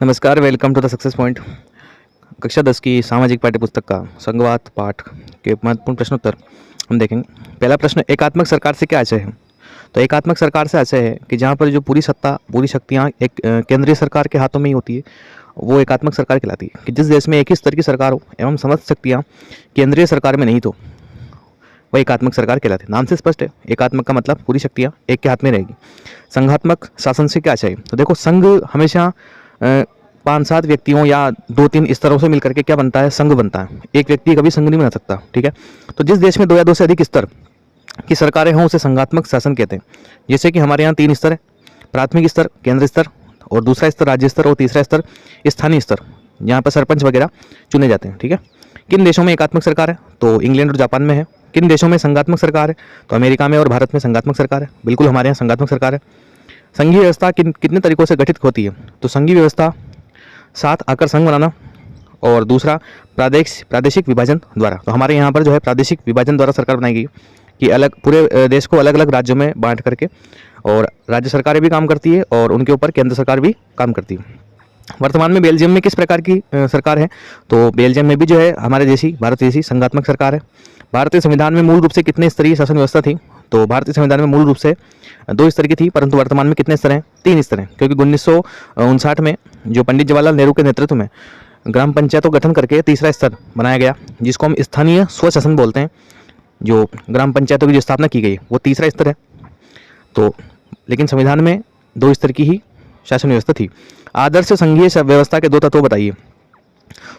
नमस्कार, welcome to the success point. कक्षा 10 की सामाजिक पाठ्यपुस्तक का संघवाद पाठ के महत्वपूर्ण प्रश्नोत्तर हम देखेंगे। पहला प्रश्न, एकात्मक सरकार से क्या आशय है? तो एकात्मक सरकार से आशय है कि जहाँ पर जो पूरी सत्ता पूरी शक्तियाँ एक केंद्रीय सरकार के हाथों में ही होती है, वो एकात्मक सरकार कहलाती है। कि जिस देश में एक ही स्तर की सरकार हो एवं समस्त शक्तियाँ केंद्रीय सरकार में नहीं तो वह एकात्मक सरकार कहलाती है। नाम से स्पष्ट है, एकात्मक का मतलब पूरी शक्तियाँ एक के हाथ में रहेगी। संघात्मक शासन से क्या चाहिए? तो देखो, संघ हमेशा 5-7 व्यक्तियों या 2-3 स्तरों से मिलकर के क्या बनता है? संघ बनता है। एक व्यक्ति कभी संघ नहीं बना सकता, ठीक है। तो जिस देश में 2 या 2 से अधिक स्तर की सरकारें हों उसे संघात्मक शासन कहते हैं। जैसे कि हमारे यहाँ 3 स्तर है, प्राथमिक स्तर, केंद्र स्तर, और दूसरा स्तर राज्य स्तर, और तीसरा स्तर स्थानीय स्तर, जहाँ पर सरपंच वगैरह चुने जाते हैं, ठीक है। किन देशों में एकात्मक सरकार है? तो इंग्लैंड और जापान में है। किन देशों में संघात्मक सरकार है? तो अमेरिका में और भारत में संघात्मक सरकार है। बिल्कुल हमारे यहाँ संघात्मक सरकार है। संघीय व्यवस्था कितने तरीकों से गठित होती है? तो संघीय व्यवस्था साथ आकर संघ बनाना, और दूसरा प्रादेशिक विभाजन द्वारा। तो हमारे यहाँ पर जो है प्रादेशिक विभाजन द्वारा सरकार बनाई गई कि अलग पूरे देश को अलग अलग राज्यों में बांट करके, और राज्य सरकारें भी काम करती है और उनके ऊपर केंद्र सरकार भी काम करती है। वर्तमान में बेल्जियम में किस प्रकार की सरकार है? तो बेल्जियम में भी जो है हमारे जैसी भारत जैसी संघात्मक सरकार है। भारतीय संविधान में मूल रूप से कितने स्तरीय शासन व्यवस्था थी? तो भारतीय संविधान में मूल रूप से 2 स्तर की थी, परंतु वर्तमान में कितने स्तर हैं? 3 स्तर हैं, क्योंकि 1959 में जो पंडित जवाहरलाल नेहरू के नेतृत्व में ग्राम पंचायत को गठन करके तीसरा स्तर बनाया गया, जिसको हम स्थानीय स्वशासन बोलते हैं। जो ग्राम पंचायतों की जो स्थापना की गई वो तीसरा स्तर है। तो लेकिन संविधान में 2 स्तर की ही शासन व्यवस्था थी। आदर्श संघीय व्यवस्था के 2 तत्व बताइए।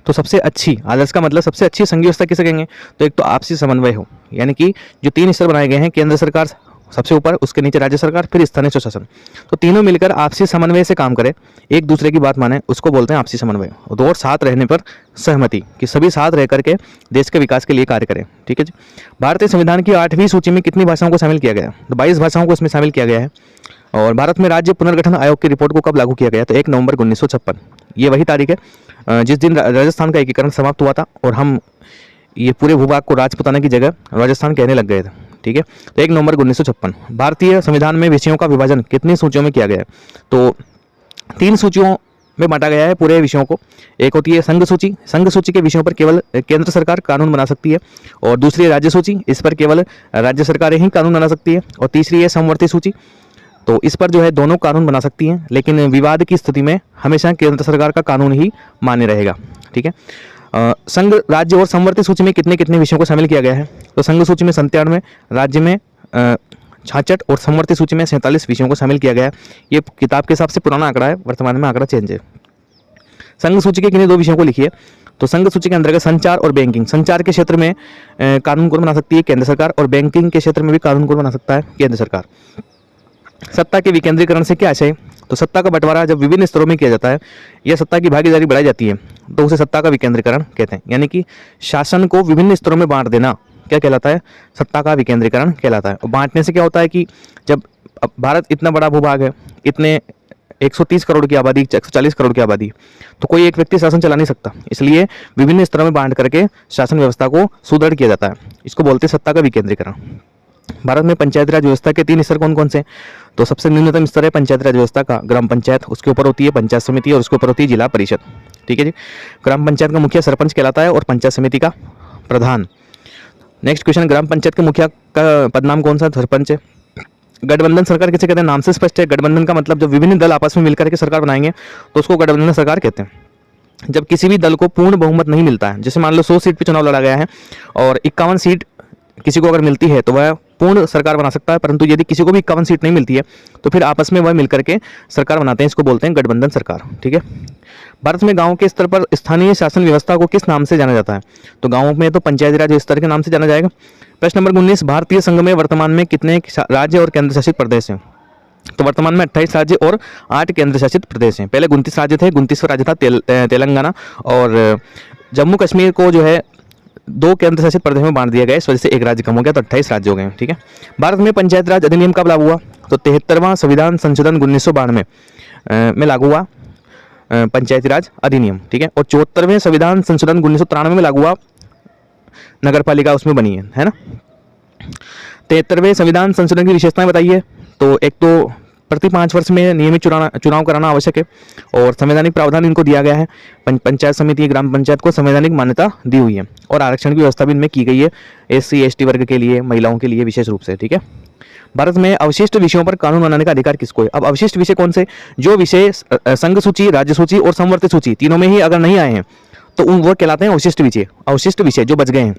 तो सबसे अच्छी, आदर्श का मतलब सबसे अच्छी संघीय व्यवस्था किसे कहेंगे? तो एक तो आपसी समन्वय हो, यानी कि जो 3 स्तर बनाए गए हैं, केंद्र सरकार सबसे ऊपर, उसके नीचे राज्य सरकार, फिर स्थानीय स्वशासन, तो तीनों मिलकर आपसी समन्वय से काम करें, एक दूसरे की बात माने, उसको बोलते हैं आपसी समन्वय। और साथ रहने पर सहमति, कि सभी साथ रह करके देश के विकास के लिए कार्य करें, ठीक है जी। भारतीय संविधान की 8वीं सूची में कितनी भाषाओं को शामिल किया गया? तो 22 भाषाओं को इसमें शामिल किया गया है। और भारत में राज्य पुनर्गठन आयोग की रिपोर्ट को कब लागू किया गया? तो 1 नवंबर 1956। ये वही तारीख है जिस दिन राजस्थान का एकीकरण समाप्त हुआ था और हम ये पूरे भूभाग को राजपुताना की जगह राजस्थान कहने लग गए थे, ठीक है। तो 1 नवंबर 1956। भारतीय संविधान में विषयों का विभाजन कितनी सूचियों में किया गया है? तो 3 सूचियों में बांटा गया है पूरे विषयों को। एक होती है संघ सूची, संघ सूची के विषयों पर केवल केंद्र सरकार कानून बना सकती है, और दूसरी है राज्य सूची, इस पर केवल राज्य सरकारें ही कानून बना सकती है, और तीसरी है समवर्ती सूची, तो इस पर जो है दोनों कानून बना सकती हैं, लेकिन विवाद की स्थिति में हमेशा केंद्र सरकार का कानून ही मान्य रहेगा, ठीक है। संघ, राज्य और समवर्ती सूची में कितने कितने विषयों को शामिल किया गया है? तो संघ सूची में 97, राज्य में 66 और समवर्ती सूची में 47 विषयों को शामिल किया गया है। ये किताब के हिसाब से पुराना आंकड़ा है, वर्तमान में आंकड़ा चेंज है। संघ सूची के किन्हीं 2 विषयों को लिखिए। तो संघ सूची के अंतर्गत संचार और बैंकिंग, संचार के क्षेत्र में कानून कौन बना सकती है? केंद्र सरकार, और बैंकिंग के क्षेत्र में भी कानून कौन बना सकता है? केंद्र सरकार। सत्ता के विकेंद्रीकरण से क्या आशय? तो सत्ता का बंटवारा जब विभिन्न स्तरों में किया जाता है या सत्ता की भागीदारी बढ़ाई जाती है तो उसे सत्ता का विकेंद्रीकरण कहते हैं। यानी कि शासन को विभिन्न स्तरों में बांट देना क्या कहलाता है? सत्ता का विकेंद्रीकरण कहलाता है। और बांटने से क्या होता है कि जब भारत इतना बड़ा भूभाग है, इतने 130 करोड़ की आबादी, 140 करोड़ की आबादी, तो कोई एक व्यक्ति शासन चला नहीं सकता, इसलिए विभिन्न स्तरों में बांट करके शासन व्यवस्था को सुदृढ़ किया जाता है। इसको बोलते हैं सत्ता का विकेंद्रीकरण। भारत में पंचायत राज व्यवस्था के 3 स्तर कौन कौन से? तो सबसे न्यूनतम स्तर है पंचायत राज व्यवस्था का ग्राम पंचायत, उसके ऊपर होती है पंचायत समिति, और उसके ऊपर होती है जिला परिषद, ठीक है जी। ग्राम पंचायत का मुखिया सरपंच कहलाता है और पंचायत समिति का प्रधान। नेक्स्ट क्वेश्चन, ग्राम पंचायत के मुखिया का पदनाम कौन सा? सरपंच है। गठबंधन सरकार किसे कहते हैं? नाम से स्पष्ट है, गठबंधन का मतलब जब विभिन्न दल आपस में मिलकर के सरकार बनाएंगे तो उसको गठबंधन सरकार कहते हैं। जब किसी भी दल को पूर्ण बहुमत नहीं मिलता है, जैसे मान लो 100 सीट पर चुनाव लड़ा गया है और 51 सीट किसी को अगर मिलती है तो वह पूर्ण सरकार बना सकता है, परंतु यदि किसी को भी 51 सीट नहीं मिलती है तो फिर आपस में वह मिलकर के सरकार बनाते हैं, इसको बोलते हैं गठबंधन सरकार, ठीक है। भारत में गांव के स्तर पर स्थानीय शासन व्यवस्था को किस नाम से जाना जाता है? तो गांवों में तो पंचायती राज स्तर के नाम से जाना जाएगा। प्रश्न नंबर 19, भारतीय संघ में वर्तमान में कितने राज्य और केंद्र शासित प्रदेश हैं? तो वर्तमान में 28 राज्य और 8 केंद्र शासित प्रदेश हैं। पहले 29 राज्य थे, 29वां राज्य था तेलंगाना, और जम्मू कश्मीर को जो है 2 केंद्र शासित प्रदेश में बांट दिया गया, इस वजह से 1 राज्य कम हो गया, तो 28 राज्य हो गए, ठीक है। भारत में पंचायत राज अधिनियम कब लागू हुआ? तो 73वां संविधान संशोधन 1992 में लागू हुआ पंचायती राज अधिनियम, ठीक है। और 74वें संविधान संशोधन 1993 में लागू हुआ, नगर पालिका उसमें बनी है ना। 73वें संविधान संशोधन की विशेषताएं बताइए। तो एक तो प्रति 5 वर्ष में नियमित चुनाव कराना आवश्यक है और संवैधानिक प्रावधान इनको दिया गया है। पंचायत समिति, ग्राम पंचायत को संवैधानिक मान्यता दी हुई है और आरक्षण की व्यवस्था भी इनमें की गई है SC ST वर्ग के लिए, महिलाओं के लिए विशेष रूप से। ठीक है, भारत में अवशिष्ट विषयों पर कानून बनाने का अधिकार किसको है? अब अवशिष्ट विषय कौन से? जो विषय संघ सूची, राज्य सूची और समवर्ती सूची तीनों में ही अगर नहीं आए हैं तो उन वो कहलाते हैं अवशिष्ट विषय। अवशिष्ट विषय जो बच गए हैं,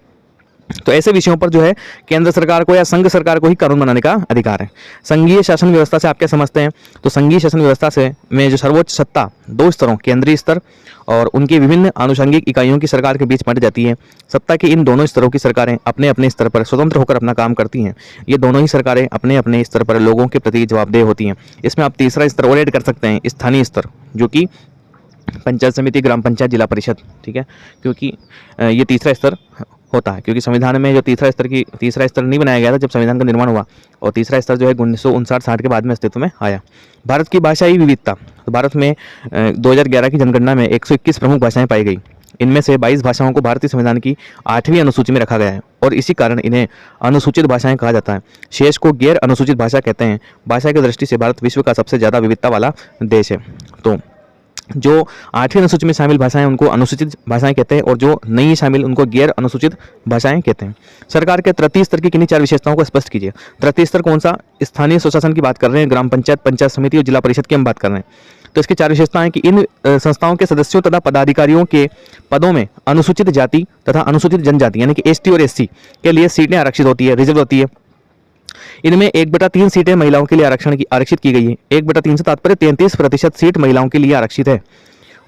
तो ऐसे विषयों पर जो है केंद्र सरकार को या संघ सरकार को ही कानून बनाने का अधिकार है। संघीय शासन व्यवस्था से आप क्या समझते हैं? तो संघीय शासन व्यवस्था से में जो सर्वोच्च सत्ता 2 स्तरों, केंद्रीय स्तर और उनकी विभिन्न आनुषंगिक इकाइयों की सरकार के बीच बांट जाती है। सत्ता के इन दोनों स्तरों की सरकारें अपने अपने स्तर पर स्वतंत्र होकर अपना काम करती हैं। ये दोनों ही सरकारें अपने अपने स्तर पर लोगों के प्रति जवाबदेह होती हैं। इसमें आप तीसरा स्तर और ऐड कर सकते हैं, स्थानीय स्तर, जो कि पंचायत समिति, ग्राम पंचायत, जिला परिषद। ठीक है, क्योंकि ये तीसरा स्तर होता है, क्योंकि संविधान में जो तीसरा स्तर नहीं बनाया गया था जब संविधान का निर्माण हुआ, और तीसरा स्तर जो है 1959-60 के बाद में अस्तित्व में आया। भारत की भाषाई विविधता, तो भारत में 2011 की जनगणना में 121 प्रमुख भाषाएं पाई गई। इनमें से 22 भाषाओं को भारतीय संविधान की 8वीं अनुसूची में रखा गया है और इसी कारण इन्हें अनुसूचित भाषाएं कहा जाता है। शेष को गैर अनुसूचित भाषा कहते हैं। भाषा की दृष्टि से भारत विश्व का सबसे ज़्यादा विविधता वाला देश है। तो जो 8वीं अनुसूची में शामिल भाषाएं उनको अनुसूचित भाषाएं कहते हैं और जो नहीं शामिल उनको गैर अनुसूचित भाषाएं कहते हैं। सरकार के तृतीय स्तर की किन्हीं 4 विशेषताओं को स्पष्ट कीजिए। तृतीय स्तर कौन सा? स्थानीय स्वशासन की बात कर रहे हैं, ग्राम पंचायत, पंचायत समिति और जिला परिषद की हम बात कर रहे हैं। तो इसकी 4 विशेषताएं कि इन संस्थाओं के सदस्यों तथा पदाधिकारियों के पदों में अनुसूचित जाति तथा अनुसूचित जनजाति यानी कि ST और SC के लिए सीटें आरक्षित होती है, रिजर्व होती है। इनमें 1/3 सीटें महिलाओं के लिए आरक्षित की गई है। 1/3 से तात्पर्य 33% सीट महिलाओं के लिए आरक्षित है,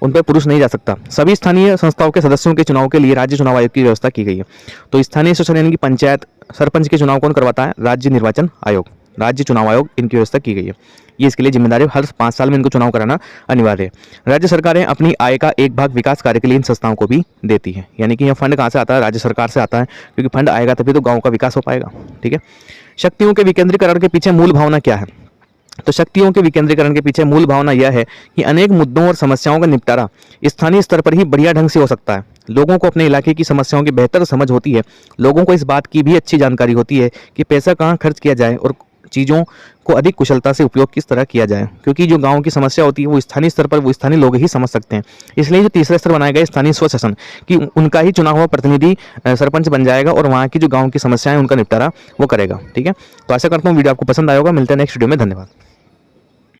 उन पर पुरुष नहीं जा सकता। सभी स्थानीय संस्थाओं के सदस्यों के चुनाव के लिए राज्य चुनाव आयोग की व्यवस्था की गई है। तो स्थानीय शासन यानी कि पंचायत, सरपंच के चुनाव कौन करवाता है? राज्य निर्वाचन आयोग, राज्य चुनाव आयोग, इनकी व्यवस्था की गई है। ये इसके लिए जिम्मेदारी, हर 5 साल में इनको चुनाव कराना अनिवार्य है। राज्य सरकारें अपनी आय का एक भाग विकास कार्य के लिए इन संस्थाओं को भी देती है, यानी कि यह फंड कहाँ से आता है? राज्य सरकार से आता है, क्योंकि फंड आएगा तभी तो गाँव का विकास हो पाएगा। ठीक है, शक्तियों के विकेंद्रीकरण के पीछे मूल भावना क्या है? तो शक्तियों के विकेंद्रीकरण के पीछे मूल भावना यह है कि अनेक मुद्दों और समस्याओं का निपटारा स्थानीय स्तर पर ही बढ़िया ढंग से हो सकता है। लोगों को अपने इलाके की समस्याओं की बेहतर समझ होती है। लोगों को इस बात की भी अच्छी जानकारी होती है कि पैसा कहाँ खर्च किया जाए और चीज़ों को अधिक कुशलता से उपयोग किस तरह किया जाए, क्योंकि जो गांव की समस्या होती है वो स्थानीय स्तर पर वो स्थानीय लोग ही समझ सकते हैं। इसलिए जो तीसरा स्तर बनाया गया स्थानीय स्वशासन, कि उनका ही चुना हुआ प्रतिनिधि सरपंच बन जाएगा और वहाँ की जो गाँव की समस्याएं उनका निपटारा वो करेगा। ठीक है, तो आशा करता हूँ वीडियो आपको पसंद आएगा। मिलते हैं नेक्स्ट वीडियो में। धन्यवाद।